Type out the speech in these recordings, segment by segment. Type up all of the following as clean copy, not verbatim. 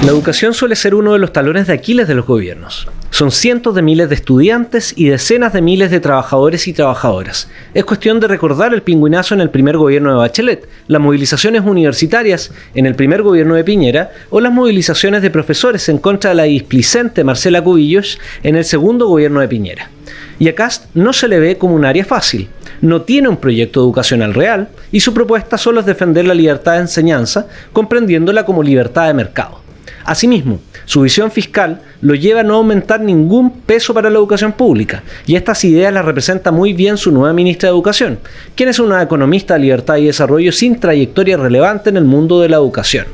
La educación suele ser uno de los talones de Aquiles de los gobiernos. Son cientos de miles de estudiantes y decenas de miles de trabajadores y trabajadoras. Es cuestión de recordar el pingüinazo en el primer gobierno de Bachelet, las movilizaciones universitarias en el primer gobierno de Piñera o las movilizaciones de profesores en contra de la displicente Marcela Cubillos en el segundo gobierno de Piñera. Y a Kast no se le ve como un área fácil. No tiene un proyecto educacional real y su propuesta solo es defender la libertad de enseñanza, comprendiéndola como libertad de mercado. Asimismo, su visión fiscal lo lleva a no aumentar ningún peso para la educación pública, y estas ideas las representa muy bien su nueva ministra de Educación, quien es una economista de libertad y desarrollo sin trayectoria relevante en el mundo de la educación.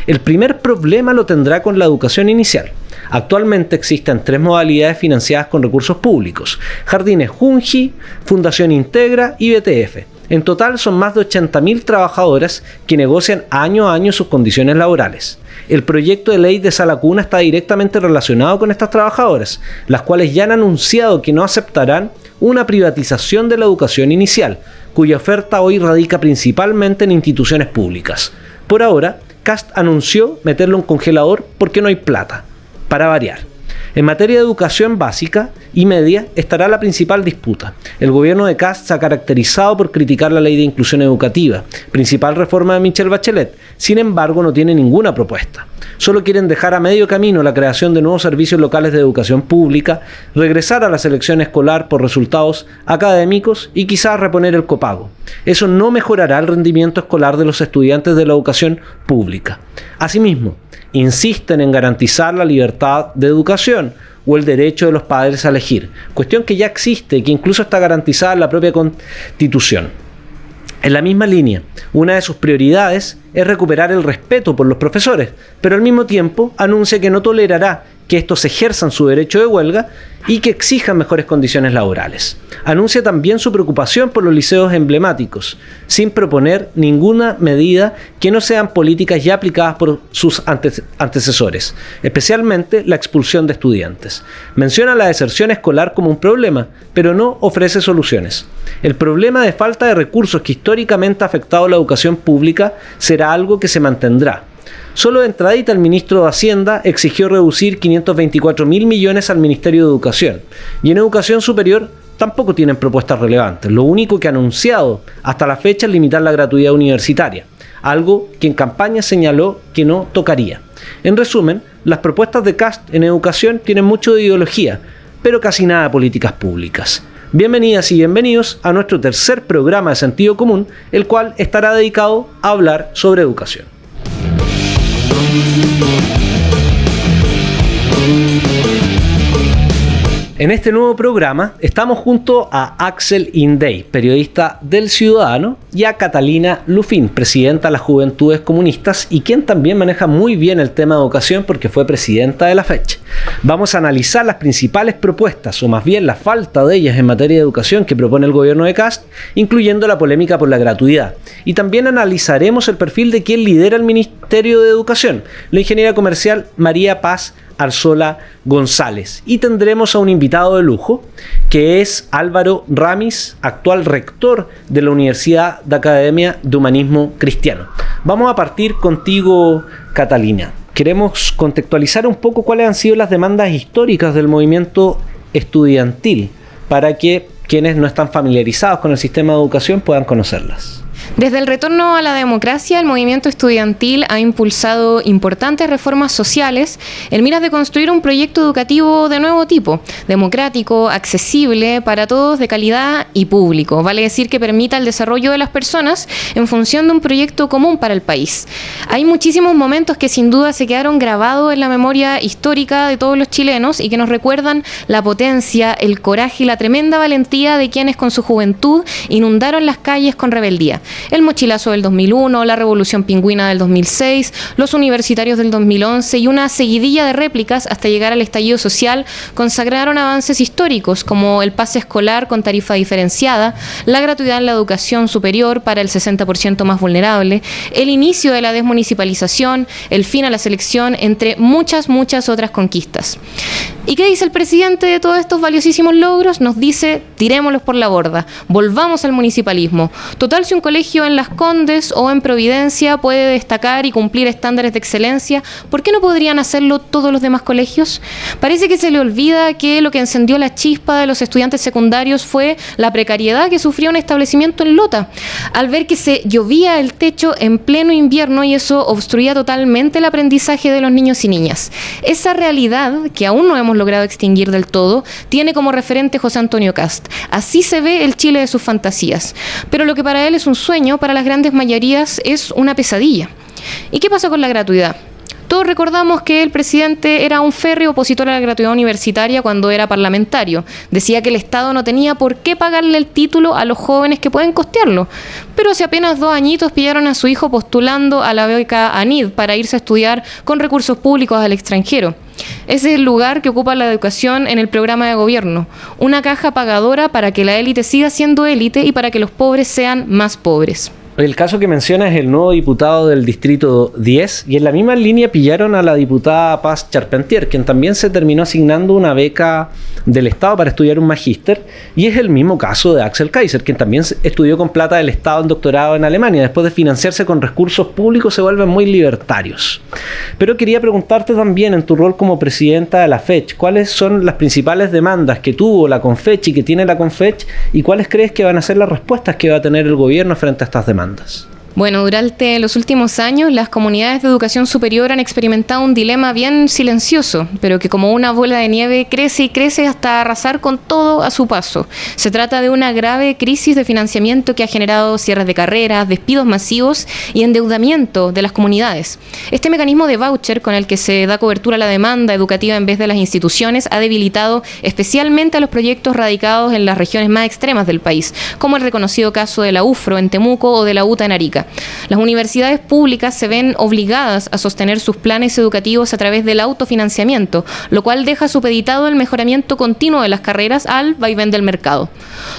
El primer problema lo tendrá con la educación inicial. Actualmente existen 3 modalidades financiadas con recursos públicos: Jardines Junji, Fundación Integra y BTF. En total son más de 80.000 trabajadoras que negocian año a año sus condiciones laborales. El proyecto de ley de Sala Cuna está directamente relacionado con estas trabajadoras, las cuales ya han anunciado que no aceptarán una privatización de la educación inicial, cuya oferta hoy radica principalmente en instituciones públicas. Por ahora, Kast anunció meterle un congelador porque no hay plata, para variar. En materia de educación básica y media estará la principal disputa. El gobierno de Kast se ha caracterizado por criticar la ley de inclusión educativa, principal reforma de Michelle Bachelet. Sin embargo, no tiene ninguna propuesta. Solo quieren dejar a medio camino la creación de nuevos servicios locales de educación pública, regresar a la selección escolar por resultados académicos y quizás reponer el copago. Eso no mejorará el rendimiento escolar de los estudiantes de la educación pública. Asimismo, insisten en garantizar la libertad de educación o el derecho de los padres a elegir, cuestión que ya existe y que incluso está garantizada en la propia Constitución. En la misma línea, una de sus prioridades es recuperar el respeto por los profesores, pero al mismo tiempo anuncia que no tolerará que estos ejerzan su derecho de huelga y que exijan mejores condiciones laborales. Anuncia también su preocupación por los liceos emblemáticos, sin proponer ninguna medida que no sean políticas ya aplicadas por sus antecesores, especialmente la expulsión de estudiantes. Menciona la deserción escolar como un problema, pero no ofrece soluciones. El problema de falta de recursos que históricamente ha afectado la educación pública será algo que se mantendrá. Solo de entradita el ministro de Hacienda exigió reducir 524.000 millones al Ministerio de Educación. Y en educación superior tampoco tienen propuestas relevantes. Lo único que ha anunciado hasta la fecha es limitar la gratuidad universitaria, algo que en campaña señaló que no tocaría. En resumen, las propuestas de Kast en educación tienen mucho de ideología, pero casi nada de políticas públicas. Bienvenidas y bienvenidos a nuestro tercer programa de Sentido Común, el cual estará dedicado a hablar sobre educación. En este nuevo programa estamos junto a Axel Inday, periodista del Ciudadano, y a Catalina Lufín, presidenta de las Juventudes Comunistas y quien también maneja muy bien el tema de educación porque fue presidenta de la FECH. Vamos a analizar las principales propuestas, o más bien la falta de ellas en materia de educación que propone el gobierno de Kast, incluyendo la polémica por la gratuidad. Y también analizaremos el perfil de quien lidera el Ministerio de Educación, la ingeniera comercial María Paz Arzola González. Y tendremos a un invitado de lujo, que es Álvaro Ramis, actual rector de la Universidad de Academia de Humanismo Cristiano. Vamos a partir contigo, Catalina. Queremos contextualizar un poco cuáles han sido las demandas históricas del movimiento estudiantil para que quienes no están familiarizados con el sistema de educación puedan conocerlas. Desde el retorno a la democracia, el movimiento estudiantil ha impulsado importantes reformas sociales en miras de construir un proyecto educativo de nuevo tipo, democrático, accesible para todos, de calidad y público. Vale decir que permita el desarrollo de las personas en función de un proyecto común para el país. Hay muchísimos momentos que sin duda se quedaron grabados en la memoria histórica de todos los chilenos y que nos recuerdan la potencia, el coraje y la tremenda valentía de quienes con su juventud inundaron las calles con rebeldía. El mochilazo del 2001, la revolución pingüina del 2006, los universitarios del 2011 y una seguidilla de réplicas hasta llegar al estallido social consagraron avances históricos como el pase escolar con tarifa diferenciada, la gratuidad en la educación superior para el 60% más vulnerable, el inicio de la desmunicipalización, el fin a la selección, entre muchas otras conquistas. ¿Y qué dice el presidente de todos estos valiosísimos logros? Nos dice, tirémoslos por la borda, volvamos al municipalismo. Total, si un colegio colegio en Las Condes o en Providencia puede destacar y cumplir estándares de excelencia, ¿por qué no podrían hacerlo todos los demás colegios? Parece que se le olvida que lo que encendió la chispa de los estudiantes secundarios fue la precariedad que sufría un establecimiento en Lota, al ver que se llovía el techo en pleno invierno y eso obstruía totalmente el aprendizaje de los niños y niñas. Esa realidad, que aún no hemos logrado extinguir del todo, tiene como referente José Antonio Kast. Así se ve el Chile de sus fantasías. Pero lo que para él es un sueño, para las grandes mayorías es una pesadilla. ¿Y qué pasa con la gratuidad? Todos recordamos que el presidente era un férreo opositor a la gratuidad universitaria cuando era parlamentario. Decía que el Estado no tenía por qué pagarle el título a los jóvenes que pueden costearlo. Pero hace apenas 2 añitos pillaron a su hijo postulando a la beca ANID para irse a estudiar con recursos públicos al extranjero. Ese es el lugar que ocupa la educación en el programa de gobierno. Una caja pagadora para que la élite siga siendo élite y para que los pobres sean más pobres. El caso que menciona es el nuevo diputado del Distrito 10 y en la misma línea pillaron a la diputada Paz Charpentier, quien también se terminó asignando una beca del Estado para estudiar un magíster, y es el mismo caso de Axel Kaiser, quien también estudió con plata del Estado en doctorado en Alemania. Después de financiarse con recursos públicos se vuelven muy libertarios. Pero quería preguntarte también, en tu rol como presidenta de la FECH, ¿cuáles son las principales demandas que tuvo la CONFECH y que tiene la CONFECH, y cuáles crees que van a ser las respuestas que va a tener el gobierno frente a estas demandas? Bueno, durante los últimos años las comunidades de educación superior han experimentado un dilema bien silencioso, pero que como una bola de nieve crece y crece hasta arrasar con todo a su paso. Se trata de una grave crisis de financiamiento que ha generado cierres de carreras, despidos masivos y endeudamiento de las comunidades. Este mecanismo de voucher con el que se da cobertura a la demanda educativa en vez de las instituciones ha debilitado especialmente a los proyectos radicados en las regiones más extremas del país, como el reconocido caso de la UFRO en Temuco o de la UTA en Arica. Las universidades públicas se ven obligadas a sostener sus planes educativos a través del autofinanciamiento, lo cual deja supeditado el mejoramiento continuo de las carreras al vaivén del mercado.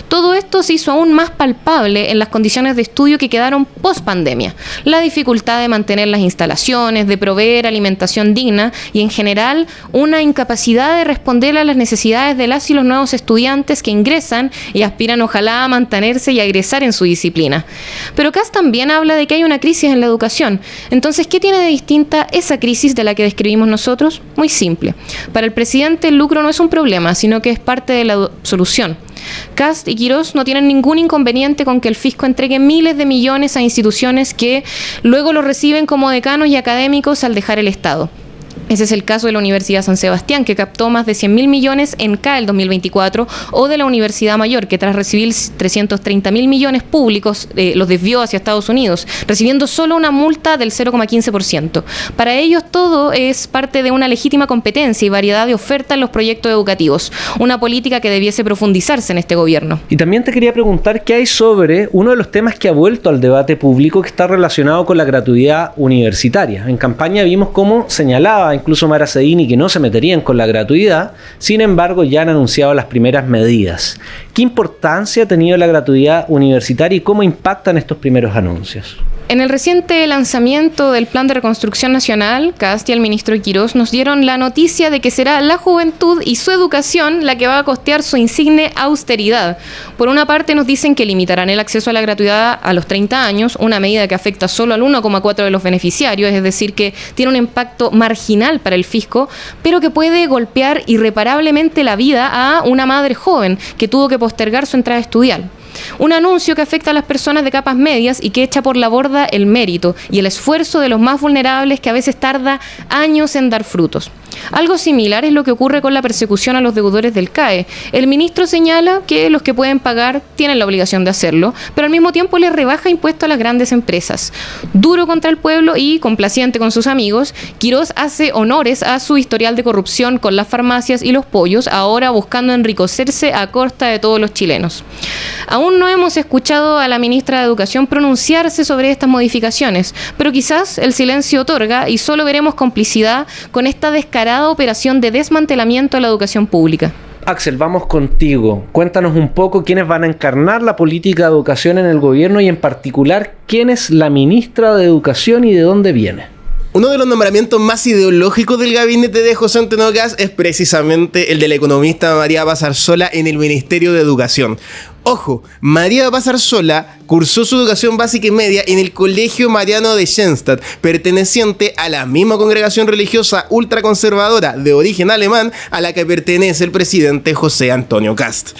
Todo esto se hizo aún más palpable en las condiciones de estudio que quedaron post-pandemia. La dificultad de mantener las instalaciones, de proveer alimentación digna y, en general, una incapacidad de responder a las necesidades de las y los nuevos estudiantes que ingresan y aspiran ojalá a mantenerse y a egresar en su disciplina. Pero Kast también habla de que hay una crisis en la educación. Entonces, ¿qué tiene de distinta esa crisis de la que describimos nosotros? Muy simple. Para el presidente el lucro no es un problema, sino que es parte de la solución. Kast y Quirós no tienen ningún inconveniente con que el fisco entregue miles de millones a instituciones que luego los reciben como decanos y académicos al dejar el Estado. Ese es el caso de la Universidad San Sebastián, que captó más de 100.000 millones en CAE el 2024, o de la Universidad Mayor, que tras recibir 330.000 millones públicos los desvió hacia Estados Unidos, recibiendo solo una multa del 0,15%. Para ellos todo es parte de una legítima competencia y variedad de oferta en los proyectos educativos, una política que debiese profundizarse en este gobierno. Y también te quería preguntar qué hay sobre uno de los temas que ha vuelto al debate público, que está relacionado con la gratuidad universitaria. En campaña vimos cómo señalaba incluso Mara Cedini que no se meterían con la gratuidad, sin embargo ya han anunciado las primeras medidas. ¿Qué importancia ha tenido la gratuidad universitaria y cómo impactan estos primeros anuncios? En el reciente lanzamiento del Plan de Reconstrucción Nacional, Kast y el ministro Quirós nos dieron la noticia de que será la juventud y su educación la que va a costear su insigne austeridad. Por una parte nos dicen que limitarán el acceso a la gratuidad a los 30 años, una medida que afecta solo al 1,4% de los beneficiarios, es decir, que tiene un impacto marginal para el fisco, pero que puede golpear irreparablemente la vida a una madre joven que tuvo que postergar su entrada a estudiar. Un anuncio que afecta a las personas de capas medias y que echa por la borda el mérito y el esfuerzo de los más vulnerables, que a veces tarda años en dar frutos. Algo similar es lo que ocurre con la persecución a los deudores del CAE. El ministro señala que los que pueden pagar tienen la obligación de hacerlo, pero al mismo tiempo le rebaja impuestos a las grandes empresas. Duro contra el pueblo y complaciente con sus amigos, Quirós hace honores a su historial de corrupción con las farmacias y los pollos, ahora buscando enriquecerse a costa de todos los chilenos. Aún no hemos escuchado a la ministra de Educación pronunciarse sobre estas modificaciones, pero quizás el silencio otorga y solo veremos complicidad con esta descarada operación de desmantelamiento de la educación pública. Axel, vamos contigo. Cuéntanos un poco quiénes van a encarnar la política de educación en el gobierno y en particular quién es la ministra de Educación y de dónde viene. Uno de los nombramientos más ideológicos del gabinete de José Antonio Kast es precisamente el de la economista María Paz Arzola en el Ministerio de Educación. Ojo, María Pazarsola cursó su educación básica y media en el Colegio Mariano de Schoenstatt, perteneciente a la misma congregación religiosa ultraconservadora de origen alemán a la que pertenece el presidente José Antonio Kast.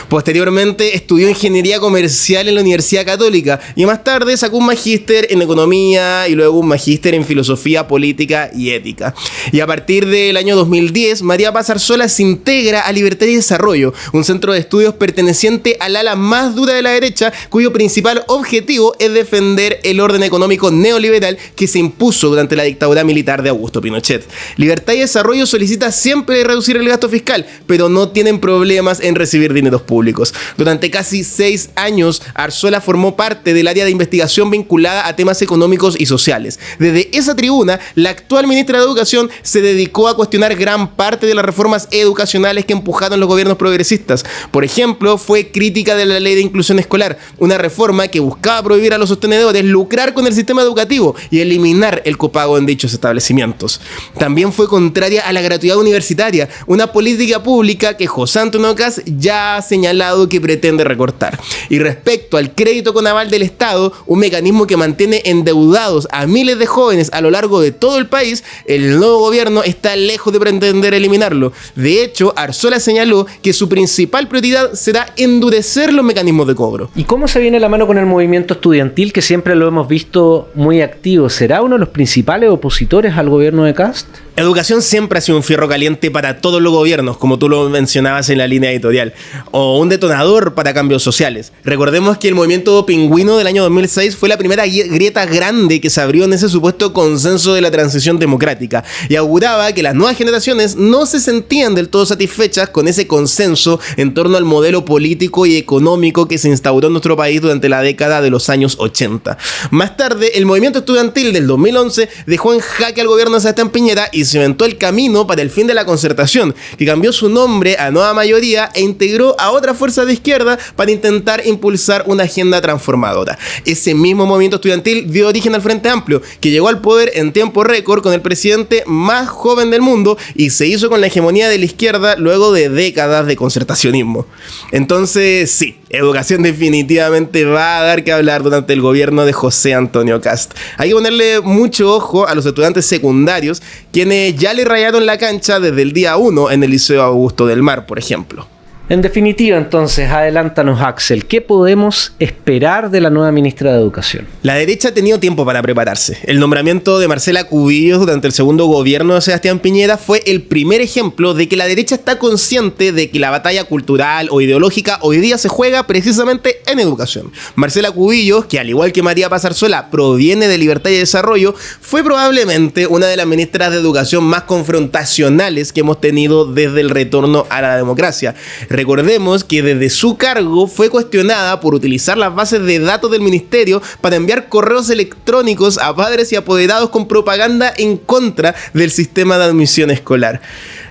Posteriormente estudió ingeniería comercial en la Universidad Católica y más tarde sacó un magíster en economía y luego un magíster en filosofía política y ética. Y a partir del año 2010, María Pazarsola se integra a Libertad y Desarrollo, un centro de estudios perteneciente al ala más dura de la derecha, cuyo principal objetivo es defender el orden económico neoliberal que se impuso durante la dictadura militar de Augusto Pinochet. Libertad y Desarrollo solicita siempre reducir el gasto fiscal, pero no tienen problemas en recibir dineros públicos. Durante casi 6 años, Arzola formó parte del área de investigación vinculada a temas económicos y sociales. Desde esa tribuna, la actual ministra de Educación se dedicó a cuestionar gran parte de las reformas educacionales que empujaron los gobiernos progresistas. Por ejemplo, fue crítica de la Ley de Inclusión Escolar, una reforma que buscaba prohibir a los sostenedores lucrar con el sistema educativo y eliminar el copago en dichos establecimientos. También fue contraria a la gratuidad universitaria, una política pública que José Antonio Kast ya ha señalado que pretende recortar. Y respecto al crédito con aval del Estado, un mecanismo que mantiene endeudados a miles de jóvenes a lo largo de todo el país, el nuevo gobierno está lejos de pretender eliminarlo. De hecho, Arzola señaló que su principal prioridad será endurecer los mecanismos de cobro. ¿Y cómo se viene la mano con el movimiento estudiantil, que siempre lo hemos visto muy activo? ¿Será uno de los principales opositores al gobierno de Kast? Educación siempre ha sido un fierro caliente para todos los gobiernos, como tú lo mencionabas en la línea editorial, o un detonador para cambios sociales. Recordemos que el movimiento pingüino del año 2006 fue la primera grieta grande que se abrió en ese supuesto consenso de la transición democrática y auguraba que las nuevas generaciones no se sentían del todo satisfechas con ese consenso en torno al modelo político y económico que se instauró en nuestro país durante la década de los años 80. Más tarde, el movimiento estudiantil del 2011 dejó en jaque al gobierno de Sebastián Piñera y cimentó el camino para el fin de la concertación, que cambió su nombre a Nueva Mayoría e integró a otras fuerzas de izquierda para intentar impulsar una agenda transformadora. Ese mismo movimiento estudiantil dio origen al Frente Amplio, que llegó al poder en tiempo récord con el presidente más joven del mundo y se hizo con la hegemonía de la izquierda luego de décadas de concertacionismo. Entonces, sí, educación definitivamente va a dar que hablar durante el gobierno de José Antonio Kast. Hay que ponerle mucho ojo a los estudiantes secundarios, quienes ya le rayaron la cancha desde el día 1 en el Liceo Augusto del Mar, por ejemplo. En definitiva, entonces, adelántanos, Axel, ¿qué podemos esperar de la nueva ministra de Educación? La derecha ha tenido tiempo para prepararse. El nombramiento de Marcela Cubillos durante el segundo gobierno de Sebastián Piñera fue el primer ejemplo de que la derecha está consciente de que la batalla cultural o ideológica hoy día se juega precisamente en educación. Marcela Cubillos, que al igual que María Pazarsola proviene de Libertad y Desarrollo, fue probablemente una de las ministras de Educación más confrontacionales que hemos tenido desde el retorno a la democracia. Recordemos que desde su cargo fue cuestionada por utilizar las bases de datos del ministerio para enviar correos electrónicos a padres y apoderados con propaganda en contra del sistema de admisión escolar.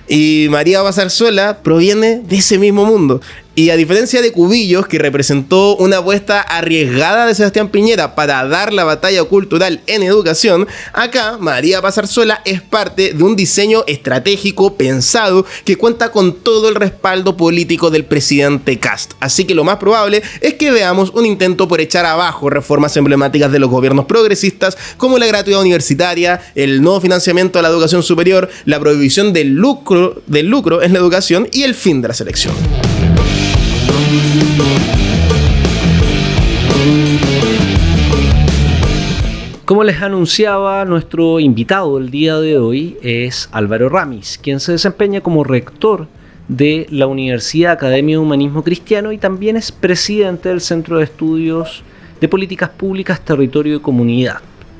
Y María Pazarsola proviene de ese mismo mundo. Y a diferencia de Cubillos, que representó una apuesta arriesgada de Sebastián Piñera para dar la batalla cultural en educación, acá María Pazarsola es parte de un diseño estratégico pensado que cuenta con todo el respaldo político del presidente Kast. Así que lo más probable es que veamos un intento por echar abajo reformas emblemáticas de los gobiernos progresistas, como la gratuidad universitaria, el no financiamiento a la educación superior, la prohibición del lucro en la educación y el fin de la selección. Como les anunciaba, nuestro invitado el día de hoy es Álvaro Ramis, quien se desempeña como rector de la Universidad Academia de Humanismo Cristiano y también es presidente del Centro de Estudios de Políticas Públicas, Territorio y Comunidad.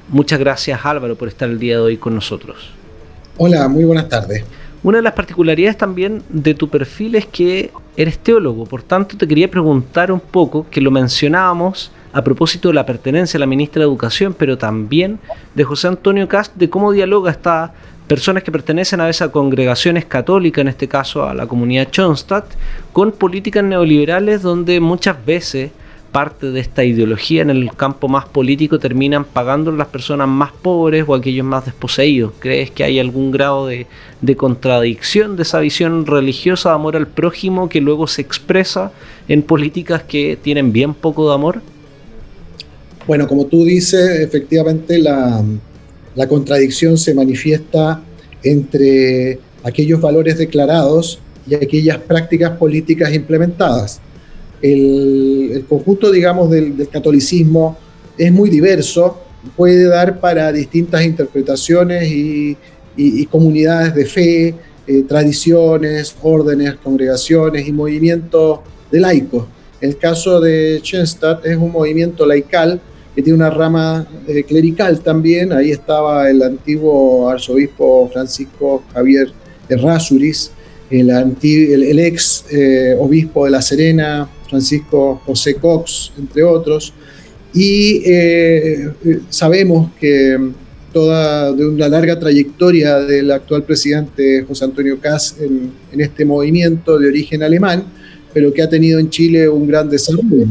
Muchas gracias, Álvaro, por estar el día de hoy con nosotros. Hola, muy buenas tardes. Una de las particularidades también de tu perfil es que eres teólogo, por tanto te quería preguntar un poco, que lo mencionábamos a propósito de la pertenencia a la ministra de Educación, pero también de José Antonio Kast, de cómo dialoga esta personas que pertenecen a esas congregaciones católicas, en este caso a la comunidad Schoenstatt, con políticas neoliberales donde muchas veces parte de esta ideología en el campo más político terminan pagando las personas más pobres o aquellos más desposeídos. ¿Crees que hay algún grado de contradicción de esa visión religiosa de amor al prójimo que luego se expresa en políticas que tienen bien poco de amor? Bueno, como tú dices, efectivamente la contradicción se manifiesta entre aquellos valores declarados y aquellas prácticas políticas implementadas. El conjunto, digamos, del catolicismo es muy diverso, puede dar para distintas interpretaciones y comunidades de fe, tradiciones, órdenes, congregaciones y movimientos de laicos. El caso de Schoenstatt es un movimiento laical que tiene una rama clerical también. Ahí estaba el antiguo arzobispo Francisco Javier Errázuriz, el ex obispo de La Serena, Francisco José Cox, entre otros. Y sabemos que de una larga trayectoria del actual presidente José Antonio Kast en este movimiento de origen alemán, pero que ha tenido en Chile un gran desarrollo.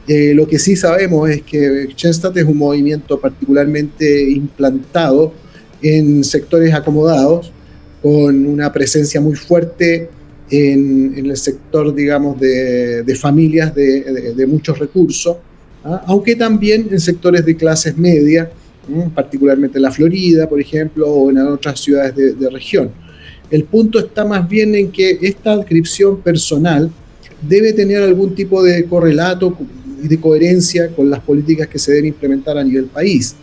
Lo que sí sabemos es que Schoenstatt es un movimiento particularmente implantado en sectores acomodados, con una presencia muy fuerte en el sector, digamos, de familias de muchos recursos, aunque también en sectores de clases medias, particularmente en la Florida, por ejemplo, o en otras ciudades de región. El punto está más bien en que esta adscripción personal debe tener algún tipo de correlato y de coherencia con las políticas que se deben implementar a nivel país.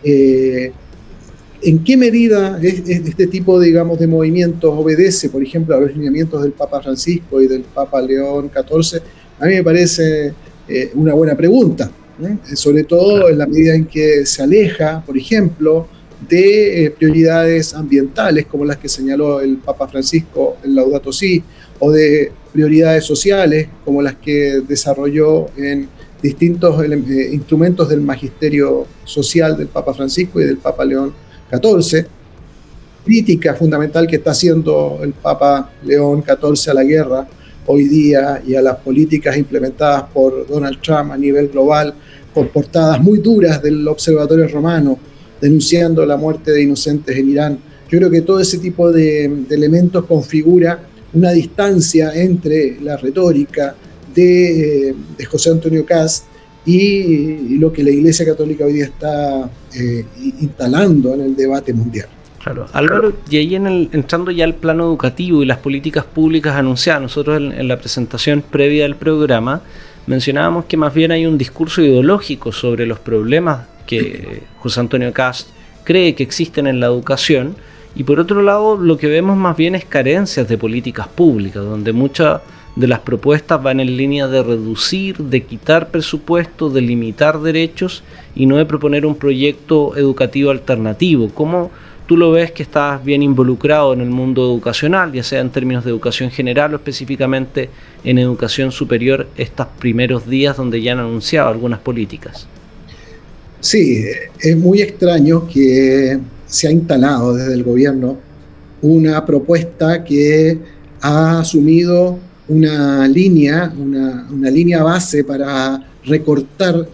¿En qué medida este tipo, digamos, de movimientos obedece, por ejemplo, a los lineamientos del Papa Francisco y del Papa León XIV? A mí me parece una buena pregunta, sobre todo en la medida en que se aleja, por ejemplo, de prioridades ambientales como las que señaló el Papa Francisco en Laudato Si, o de prioridades sociales como las que desarrolló en distintos instrumentos del magisterio social del Papa Francisco y del Papa León XIV. Crítica fundamental que está haciendo el Papa León XIV a la guerra hoy día y a las políticas implementadas por Donald Trump a nivel global, con portadas muy duras del Observatorio Romano, denunciando la muerte de inocentes en Irán. Yo creo que todo ese tipo de elementos configura una distancia entre la retórica de José Antonio Kast y lo que la Iglesia Católica hoy día está instalando en el debate mundial. Claro, Álvaro, y ahí entrando ya al plano educativo y las políticas públicas anunciadas, nosotros en la presentación previa del programa mencionábamos que más bien hay un discurso ideológico sobre los problemas que José Antonio Kast cree que existen en la educación, y por otro lado lo que vemos más bien es carencias de políticas públicas, donde muchas de las propuestas van en línea de reducir, de quitar presupuesto, de limitar derechos y no de proponer un proyecto educativo alternativo. ¿Cómo tú lo ves, que estás bien involucrado en el mundo educacional, ya sea en términos de educación general o específicamente en educación superior, estos primeros días donde ya han anunciado algunas políticas? Sí, es muy extraño que se ha instalado desde el gobierno una propuesta que ha asumido una línea base para recortar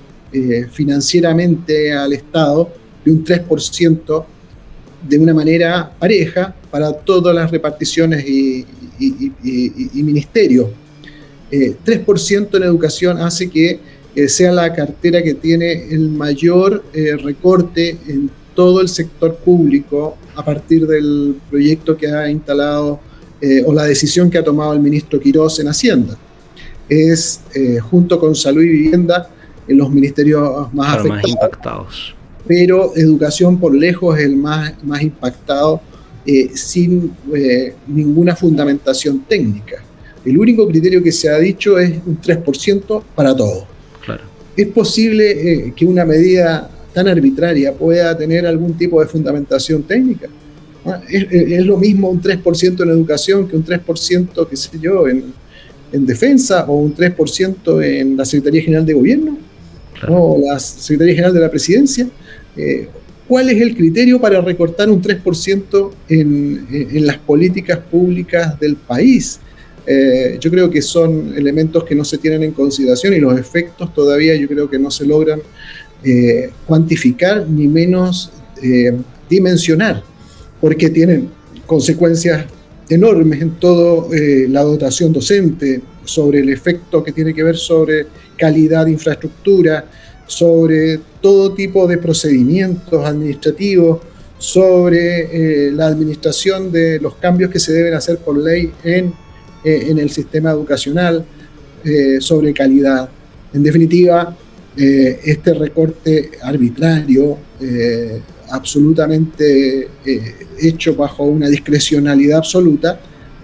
financieramente al Estado de un 3% de una manera pareja para todas las reparticiones y ministerios. 3% en educación hace que sea la cartera que tiene el mayor recorte en todo el sector público a partir del proyecto que ha instalado o la decisión que ha tomado el ministro Quirós en Hacienda. Es, junto con Salud y Vivienda, en los ministerios más afectados. Más impactados. Pero educación por lejos es el más impactado, sin ninguna fundamentación técnica. El único criterio que se ha dicho es un 3% para todo. Claro. ¿Es posible que una medida tan arbitraria pueda tener algún tipo de fundamentación técnica? ¿Es lo mismo un 3% en educación que un 3%, qué sé yo, en defensa, o un 3% en la Secretaría General de Gobierno? Claro. ¿O la Secretaría General de la Presidencia? ¿Cuál es el criterio para recortar un 3% en las políticas públicas del país? Yo creo que son elementos que no se tienen en consideración, y los efectos todavía yo creo que no se logran cuantificar ni menos dimensionar, porque tienen consecuencias enormes en toda la dotación docente, sobre el efecto que tiene que ver sobre calidad de infraestructura, sobre todo tipo de procedimientos administrativos, sobre la administración de los cambios que se deben hacer por ley en el sistema educacional, sobre calidad. En definitiva, este recorte arbitrario, absolutamente hecho bajo una discrecionalidad absoluta,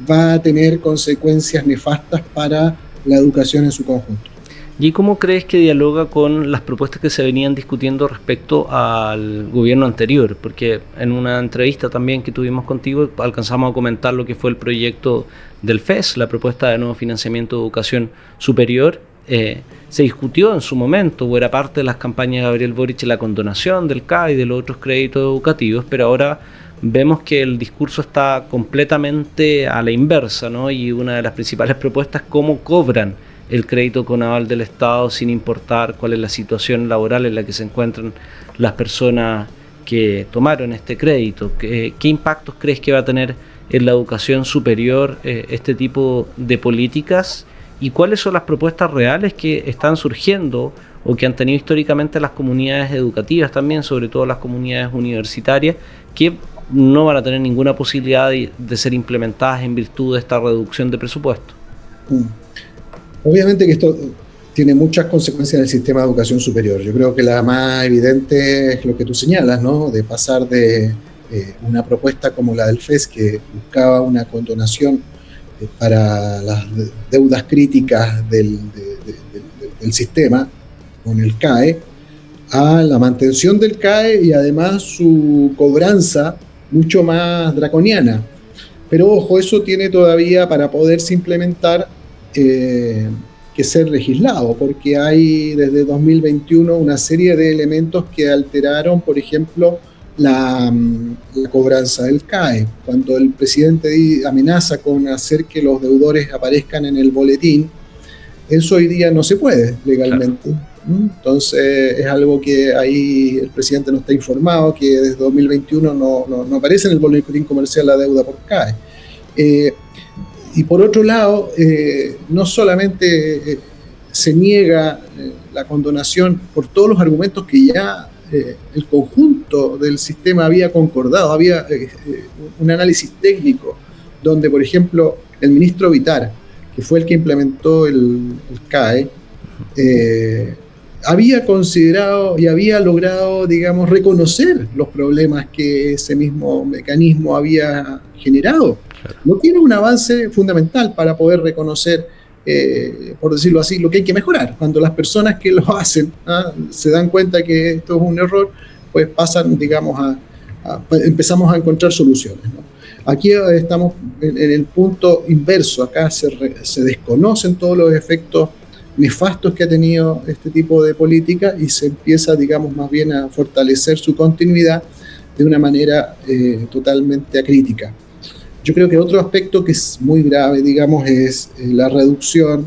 va a tener consecuencias nefastas para la educación en su conjunto. ¿Y cómo crees que dialoga con las propuestas que se venían discutiendo respecto al gobierno anterior? Porque en una entrevista también que tuvimos contigo alcanzamos a comentar lo que fue el proyecto del FES, la propuesta de nuevo financiamiento de educación superior. Se discutió en su momento, o era parte de las campañas de Gabriel Boric, la condonación del CAE y de los otros créditos educativos, pero ahora vemos que el discurso está completamente a la inversa, ¿no? Y una de las principales propuestas es cómo cobran el crédito con aval del Estado sin importar cuál es la situación laboral en la que se encuentran las personas que tomaron este crédito. ¿Qué impactos crees que va a tener en la educación superior este tipo de políticas? ¿Y cuáles son las propuestas reales que están surgiendo o que han tenido históricamente las comunidades educativas también, sobre todo las comunidades universitarias, que no van a tener ninguna posibilidad de ser implementadas en virtud de esta reducción de presupuesto? Obviamente que esto tiene muchas consecuencias en el sistema de educación superior. Yo creo que la más evidente es lo que tú señalas, ¿no? De pasar de una propuesta como la del FES, que buscaba una condonación para las deudas críticas del sistema con el CAE, a la mantención del CAE y además su cobranza mucho más draconiana. Pero ojo, eso tiene todavía, para poderse implementar, que ser legislado, porque hay desde 2021 una serie de elementos que alteraron, por ejemplo, la cobranza del CAE. Cuando el presidente amenaza con hacer que los deudores aparezcan en el boletín, eso hoy día no se puede legalmente. Claro. Entonces es algo que ahí el presidente no está informado, que desde 2021 no aparece en el boletín comercial la deuda por CAE. Y por otro lado, no solamente se niega la condonación por todos los argumentos que ya el conjunto del sistema había concordado, había un análisis técnico donde, por ejemplo, el ministro Vitar, que fue el que implementó el CAE, había considerado y había logrado, digamos, reconocer los problemas que ese mismo mecanismo había generado. No tiene un avance fundamental para poder reconocer, por decirlo así, lo que hay que mejorar. Cuando las personas que lo hacen se dan cuenta que esto es un error, pues pasan, digamos, empezamos a encontrar soluciones, ¿no? Aquí estamos en el punto inverso. Acá se desconocen todos los efectos nefastos que ha tenido este tipo de política y se empieza, digamos, más bien a fortalecer su continuidad de una manera totalmente acrítica. Yo creo que otro aspecto que es muy grave, digamos, es la reducción,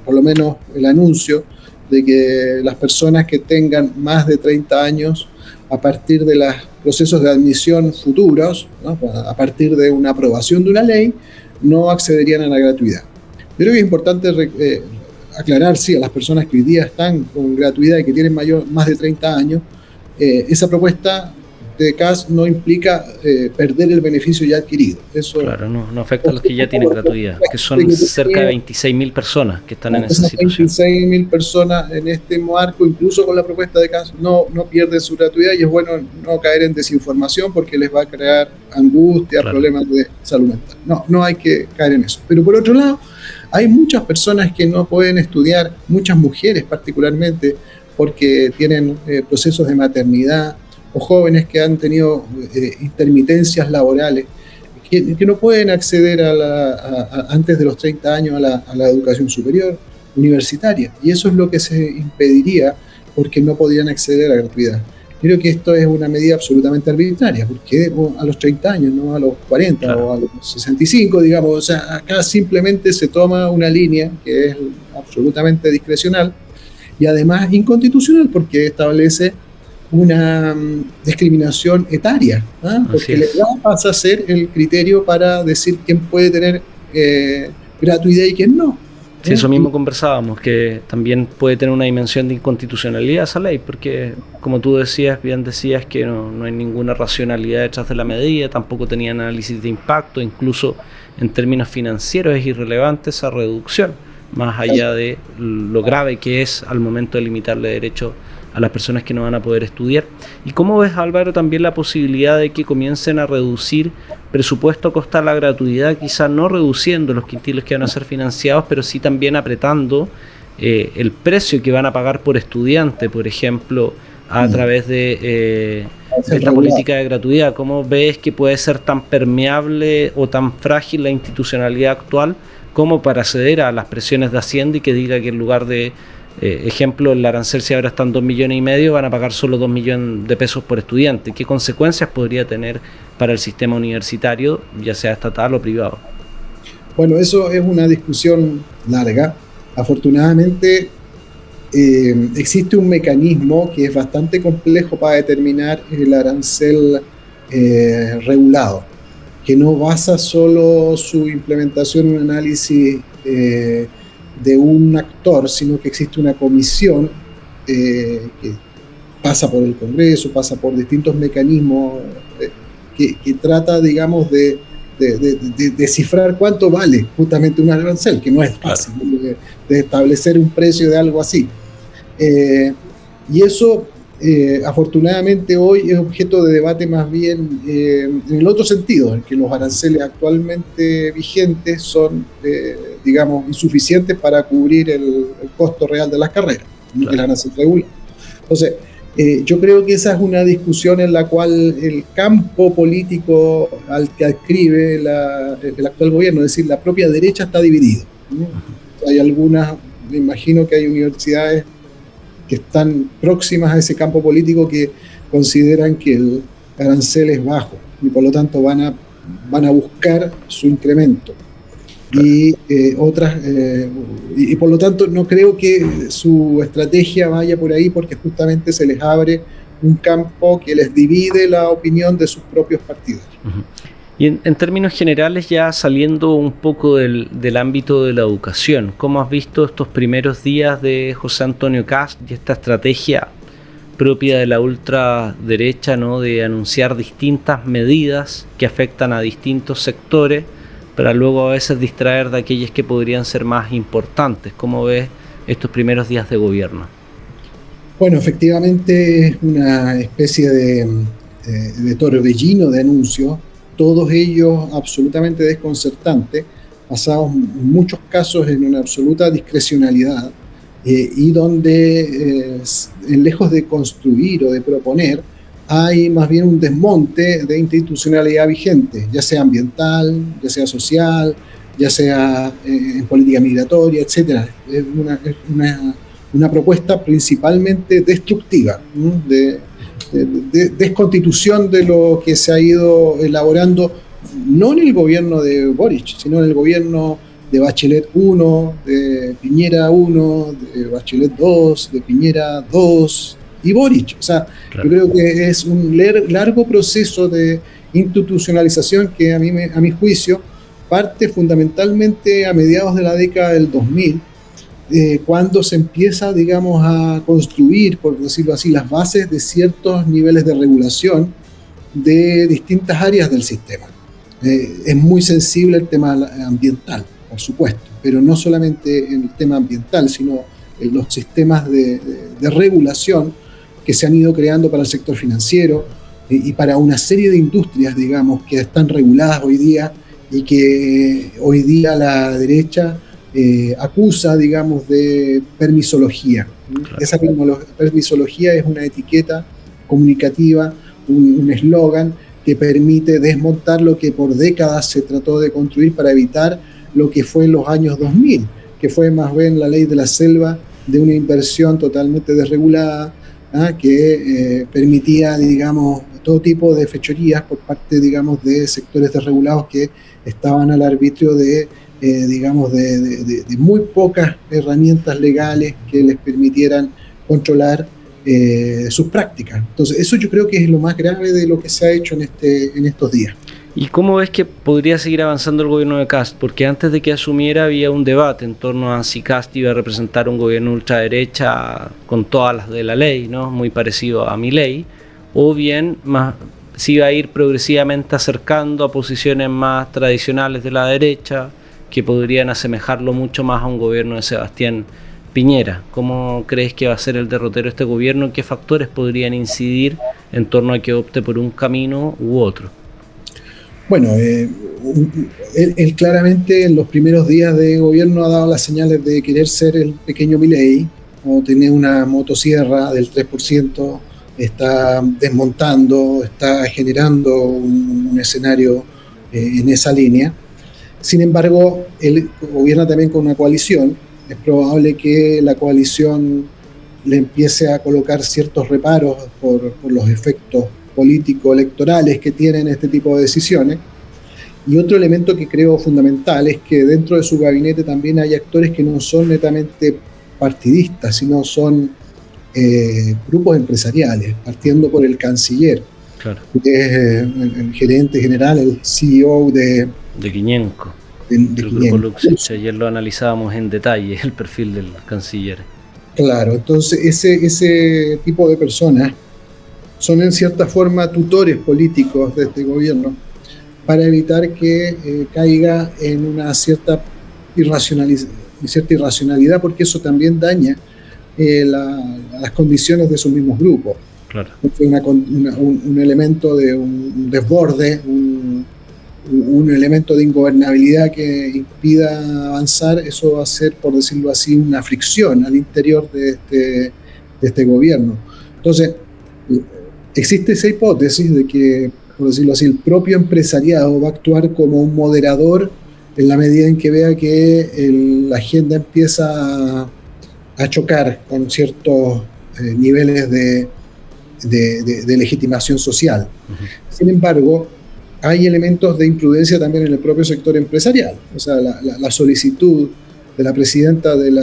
por lo menos el anuncio, de que las personas que tengan más de 30 años, a partir de los procesos de admisión futuros, ¿no? A partir de una aprobación de una ley, no accederían a la gratuidad. Creo que es importante aclarar, sí, a las personas que hoy día están con gratuidad y que tienen más de 30 años, esa propuesta de CAS no implica perder el beneficio ya adquirido. Eso, claro, no afecta a los que ya tienen gratuidad, que son cerca de 26.000 personas que están en esa situación. 26.000 personas en este marco, incluso con la propuesta de CAS, no pierden su gratuidad, y es bueno no caer en desinformación porque les va a crear angustia, claro, problemas de salud mental. No hay que caer en eso. Pero por otro lado, hay muchas personas que no pueden estudiar, muchas mujeres particularmente, porque tienen procesos de maternidad, o jóvenes que han tenido intermitencias laborales, que no pueden acceder antes de los 30 años a la educación superior universitaria. Y eso es lo que se impediría porque no podrían acceder a la gratuidad. Creo que esto es una medida absolutamente arbitraria, porque a los 30 años, no a los 40, claro, o a los 65, digamos. O sea, acá simplemente se toma una línea que es absolutamente discrecional y además inconstitucional, porque establece una discriminación etaria, porque la edad pasa a ser el criterio para decir quién puede tener gratuidad y quién no. Sí, eso mismo conversábamos, que también puede tener una dimensión de inconstitucionalidad esa ley, porque como tú bien decías que no hay ninguna racionalidad detrás de la medida, tampoco tenía análisis de impacto, incluso en términos financieros es irrelevante esa reducción, más allá de lo grave que es al momento de limitarle derechos a las personas que no van a poder estudiar. ¿Y cómo ves, Álvaro, también la posibilidad de que comiencen a reducir presupuesto a costa de la gratuidad, quizás no reduciendo los quintiles que van a ser financiados, pero sí también apretando el precio que van a pagar por estudiante, por ejemplo, a través de esta política de gratuidad? ¿Cómo ves que puede ser tan permeable o tan frágil la institucionalidad actual como para ceder a las presiones de Hacienda y que diga que en lugar de ejemplo, el arancel, si ahora están 2,5 millones, van a pagar solo 2 millones de pesos por estudiante? ¿Qué consecuencias podría tener para el sistema universitario, ya sea estatal o privado? Bueno, eso es una discusión larga. Afortunadamente, existe un mecanismo que es bastante complejo para determinar el arancel regulado, que no basa solo su implementación en un análisis de un actor, sino que existe una comisión que pasa por el Congreso, pasa por distintos mecanismos que trata, digamos, de descifrar cuánto vale justamente un arancel, que no es fácil, de establecer un precio de algo así. Y eso, afortunadamente, hoy es objeto de debate más bien en el otro sentido, en que los aranceles actualmente vigentes son, digamos, insuficientes para cubrir el costo real de las carreras, el arancel regular. Entonces, yo creo que esa es una discusión en la cual el campo político al que adscribe el actual gobierno, es decir, la propia derecha, está dividido. Hay algunas, me imagino que hay universidades que están próximas a ese campo político que consideran que el arancel es bajo y por lo tanto van a buscar su incremento. Y otras, y por lo tanto no creo que su estrategia vaya por ahí, porque justamente se les abre un campo que les divide la opinión de sus propios partidos. Y en términos generales, ya saliendo un poco del ámbito de la educación, ¿cómo has visto estos primeros días de José Antonio Kast y esta estrategia propia de la ultraderecha, ¿no?, de anunciar distintas medidas que afectan a distintos sectores, para luego a veces distraer de aquellas que podrían ser más importantes? ¿Cómo ves estos primeros días de gobierno? Bueno, efectivamente es una especie de torbellino de anuncios, todos ellos absolutamente desconcertantes, basados en muchos casos en una absoluta discrecionalidad, y donde, lejos de construir o de proponer, hay más bien un desmonte de institucionalidad vigente, ya sea ambiental, ya sea social, ya sea en política migratoria, etc. Es una propuesta principalmente destructiva, de desconstitución de lo que se ha ido elaborando, no en el gobierno de Boric, sino en el gobierno de Bachelet 1, de Piñera 1, de Bachelet 2, de Piñera 2 y Boric. O sea, claro, yo creo que es un largo proceso de institucionalización que a mi juicio parte fundamentalmente a mediados de la década del 2000, cuando se empieza, digamos, a construir, por decirlo así, las bases de ciertos niveles de regulación de distintas áreas del sistema. Es muy sensible el tema ambiental, por supuesto, pero no solamente en el tema ambiental, sino en los sistemas de regulación que se han ido creando para el sector financiero y para una serie de industrias, digamos, que están reguladas hoy día y que hoy día la derecha acusa, digamos, de permisología. Claro. Esa permisología es una etiqueta comunicativa, un eslogan que permite desmontar lo que por décadas se trató de construir para evitar lo que fue en los años 2000, que fue más bien la ley de la selva, de una inversión totalmente desregulada, que permitía, digamos, todo tipo de fechorías por parte, digamos, de sectores desregulados que estaban al arbitrio de digamos, de muy pocas herramientas legales que les permitieran controlar sus prácticas. Entonces, eso yo creo que es lo más grave de lo que se ha hecho en estos días. ¿Y cómo ves que podría seguir avanzando el gobierno de Kast? Porque antes de que asumiera había un debate en torno a si Kast iba a representar un gobierno ultraderecha con todas las de la ley, ¿no? Muy parecido a Milei, o bien más, si iba a ir progresivamente acercando a posiciones más tradicionales de la derecha, que podrían asemejarlo mucho más a un gobierno de Sebastián Piñera. ¿Cómo crees que va a ser el derrotero de este gobierno? ¿Qué factores podrían incidir en torno a que opte por un camino u otro? Bueno, él claramente en los primeros días de gobierno ha dado las señales de querer ser el pequeño Milei, o tener una motosierra del 3%, está desmontando, está generando un escenario en esa línea. Sin embargo, él gobierna también con una coalición. Es probable que la coalición le empiece a colocar ciertos reparos por los efectos político-electorales que tienen este tipo de decisiones. Y otro elemento que creo fundamental es que dentro de su gabinete también hay actores que no son netamente partidistas, sino son grupos empresariales, partiendo por el canciller, claro, que es el gerente general, el CEO de Quiñenco, del grupo Luxich. Ayer lo analizábamos en detalle, el perfil del canciller. Claro, entonces ese tipo de personas son en cierta forma tutores políticos de este gobierno para evitar que caiga en una cierta irracionalidad, porque eso también daña las condiciones de sus mismos grupos. Claro. Un elemento de un desborde, un elemento de ingobernabilidad que impida avanzar, eso va a ser, por decirlo así, una fricción al interior de este gobierno. Entonces, existe esa hipótesis de que, por decirlo así, el propio empresariado va a actuar como un moderador en la medida en que vea que la agenda empieza a chocar con ciertos niveles de legitimación social. Uh-huh. Sin embargo, hay elementos de imprudencia también en el propio sector empresarial. O sea, la solicitud de la presidenta del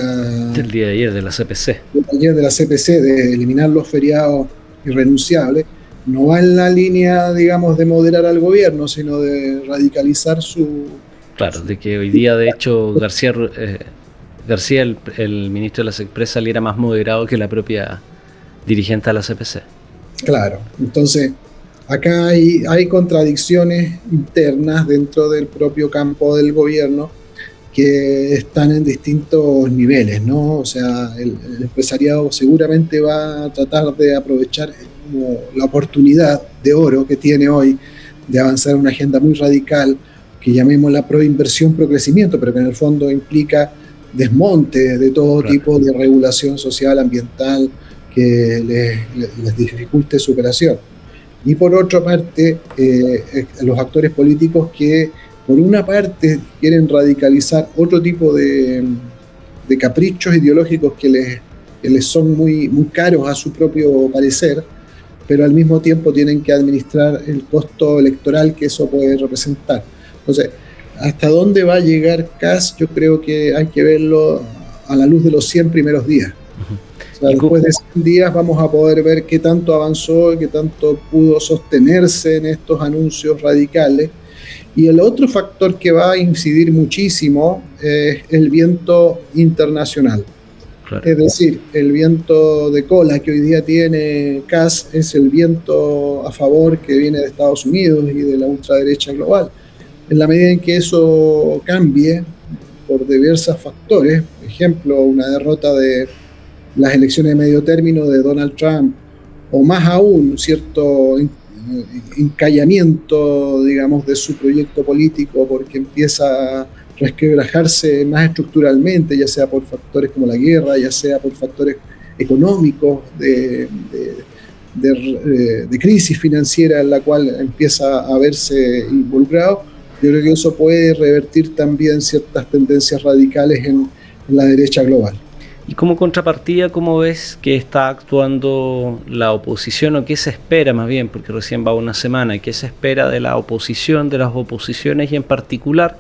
día de ayer de la CPC. De la CPC de eliminar los feriados irrenunciables no va en la línea, digamos, de moderar al gobierno, sino de radicalizar su... Claro, de que hoy día, de hecho, García, el ministro de la CEPRES, saliera más moderado que la propia dirigente de la CPC. Claro, entonces acá hay contradicciones internas dentro del propio campo del gobierno que están en distintos niveles, ¿no? O sea, el empresariado seguramente va a tratar de aprovechar como la oportunidad de oro que tiene hoy de avanzar en una agenda muy radical, que llamémosla proinversión, procrecimiento, pero que en el fondo implica desmonte de todo tipo de regulación social, ambiental, que les dificulte su operación. Y por otra parte, los actores políticos que por una parte quieren radicalizar otro tipo de caprichos ideológicos que les son muy, muy caros a su propio parecer, pero al mismo tiempo tienen que administrar el costo electoral que eso puede representar. Entonces, ¿hasta dónde va a llegar Kast? Yo creo que hay que verlo a la luz de los 100 primeros días. O sea, después de 100 días vamos a poder ver qué tanto avanzó, qué tanto pudo sostenerse en estos anuncios radicales. Y el otro factor que va a incidir muchísimo es el viento internacional. Claro. Es decir, el viento de cola que hoy día tiene Kast es el viento a favor que viene de Estados Unidos y de la ultraderecha global. En la medida en que eso cambie por diversos factores, por ejemplo, una derrota de las elecciones de medio término de Donald Trump, o más aún, cierto encallamiento, digamos, de su proyecto político porque empieza a resquebrajarse más estructuralmente, ya sea por factores como la guerra, ya sea por factores económicos de crisis financiera en la cual empieza a verse involucrado. Yo creo que eso puede revertir también ciertas tendencias radicales en la derecha global. Y como contrapartida, ¿cómo ves que está actuando la oposición, o qué se espera más bien, porque recién va una semana, qué se espera de la oposición, de las oposiciones y en particular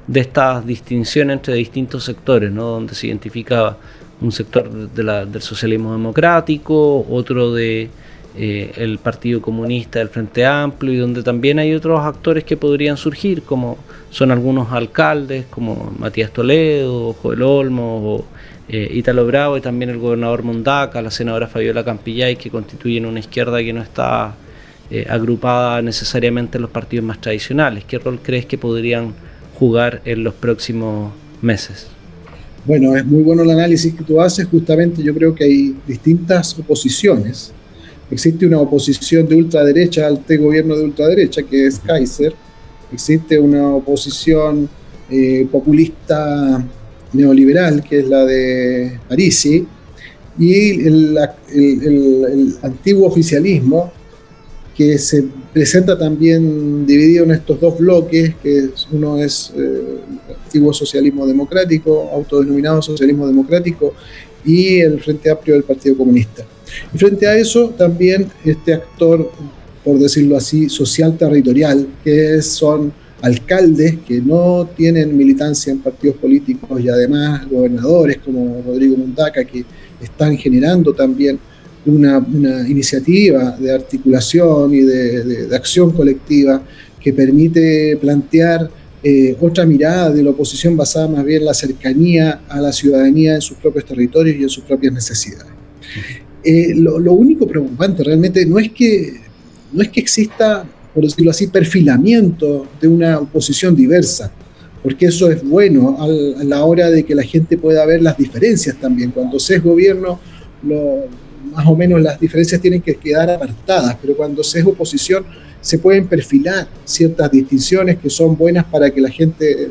de esta distinción entre distintos sectores, ¿no? Donde se identificaba un sector del socialismo democrático, otro de el Partido Comunista del Frente Amplio, y donde también hay otros actores que podrían surgir, como son algunos alcaldes, como Matías Toledo, Joel Olmos, o Ítalo Bravo, y también el gobernador Mondaca, la senadora Fabiola Campillay, que constituyen una izquierda que no está agrupada necesariamente en los partidos más tradicionales. ¿Qué rol crees que podrían jugar en los próximos meses? Bueno, es muy bueno el análisis que tú haces. Justamente yo creo que hay distintas oposiciones. Existe una oposición de ultraderecha al gobierno de ultraderecha, que es Kaiser. Existe una oposición populista neoliberal, que es la de Parisi. Y el antiguo oficialismo, que se presenta también dividido en estos dos bloques, que uno es el antiguo socialismo democrático, autodenominado socialismo democrático, y el Frente Amplio del Partido Comunista. Y frente a eso también este actor, por decirlo así, social territorial, que son alcaldes que no tienen militancia en partidos políticos, y además gobernadores como Rodrigo Mondaca, que están generando también una iniciativa de articulación y de acción colectiva que permite plantear otra mirada de la oposición basada más bien en la cercanía a la ciudadanía en sus propios territorios y en sus propias necesidades. Lo único preocupante realmente no es que exista, por decirlo así, perfilamiento de una oposición diversa, porque eso es bueno a la hora de que la gente pueda ver las diferencias también. Cuando se es gobierno, más o menos las diferencias tienen que quedar apartadas, pero cuando se es oposición se pueden perfilar ciertas distinciones que son buenas para que la gente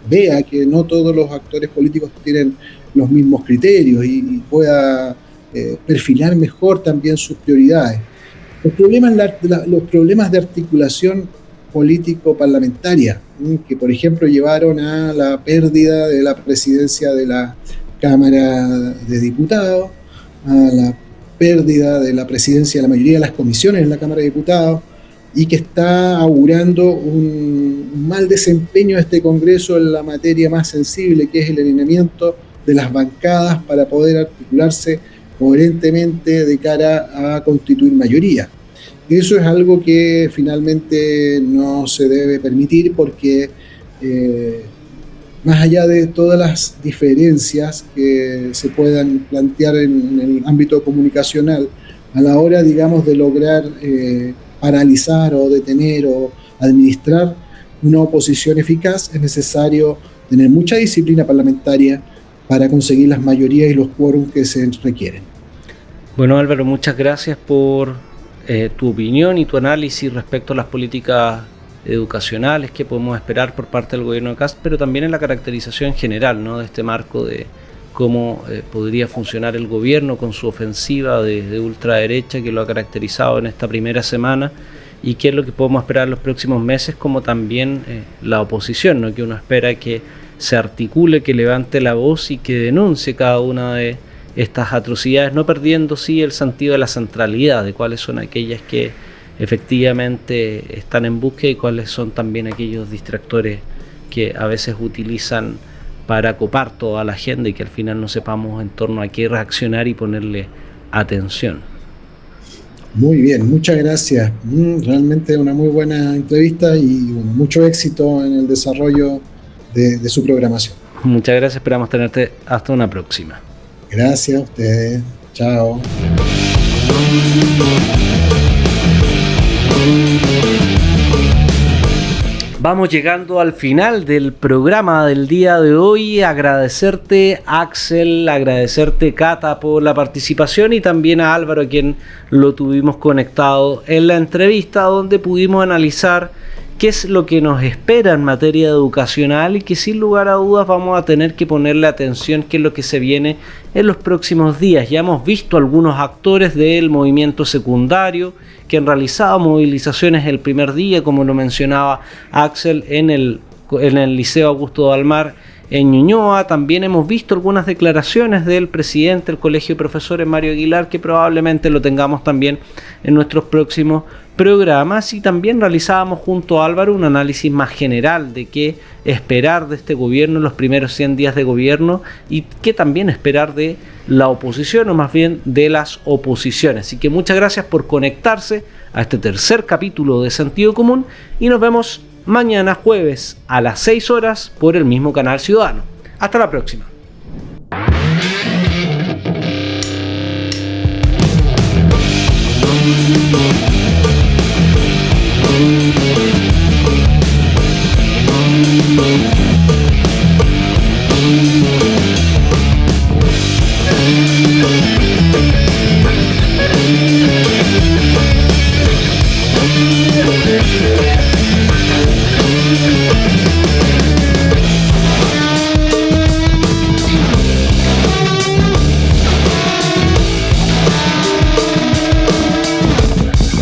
vea que no todos los actores políticos tienen los mismos criterios y pueda perfilar mejor también sus prioridades. Los problemas de articulación político-parlamentaria, que por ejemplo llevaron a la pérdida de la presidencia de la Cámara de Diputados, a la pérdida de la presidencia de la mayoría de las comisiones en la Cámara de Diputados, y que está augurando un mal desempeño de este Congreso en la materia más sensible, que es el alineamiento de las bancadas para poder articularse coherentemente de cara a constituir mayoría. Eso es algo que finalmente no se debe permitir, porque más allá de todas las diferencias que se puedan plantear en el ámbito comunicacional, a la hora, digamos, de lograr paralizar o detener o administrar una oposición eficaz, es necesario tener mucha disciplina parlamentaria para conseguir las mayorías y los quórums que se requieren. Bueno, Álvaro, muchas gracias por tu opinión y tu análisis respecto a las políticas educacionales que podemos esperar por parte del gobierno de Kast, pero también en la caracterización general, ¿no?, de este marco de cómo podría funcionar el gobierno con su ofensiva de ultraderecha que lo ha caracterizado en esta primera semana, y qué es lo que podemos esperar en los próximos meses, como también la oposición, ¿no?, que uno espera que se articule, que levante la voz y que denuncie cada una de estas atrocidades, no perdiendo sí el sentido de la centralidad, de cuáles son aquellas que efectivamente están en búsqueda y cuáles son también aquellos distractores que a veces utilizan para copar toda la agenda y que al final no sepamos en torno a qué reaccionar y ponerle atención. Muy bien, muchas gracias. Realmente una muy buena entrevista y bueno, mucho éxito en el desarrollo de su programación. Muchas gracias, esperamos tenerte hasta una próxima. Gracias a ustedes. Chao. Vamos llegando al final del programa del día de hoy. Agradecerte, Axel, agradecerte, Cata, por la participación, y también a Álvaro, a quien lo tuvimos conectado en la entrevista, donde pudimos analizar qué es lo que nos espera en materia educacional y que sin lugar a dudas vamos a tener que ponerle atención, qué es lo que se viene en los próximos días. Ya hemos visto algunos actores del movimiento secundario que han realizado movilizaciones el primer día, como lo mencionaba Axel, en el Liceo Augusto Dalmar en Ñuñoa. También hemos visto algunas declaraciones del presidente del Colegio de Profesores, Mario Aguilar, que probablemente lo tengamos también en nuestros próximos programas. Y también realizábamos junto a Álvaro un análisis más general de qué esperar de este gobierno en los primeros 100 días de gobierno y qué también esperar de la oposición, o más bien de las oposiciones. Así que muchas gracias por conectarse a este tercer capítulo de Sentido Común y nos vemos mañana jueves a las 6 horas por el mismo canal Ciudadano. Hasta la próxima.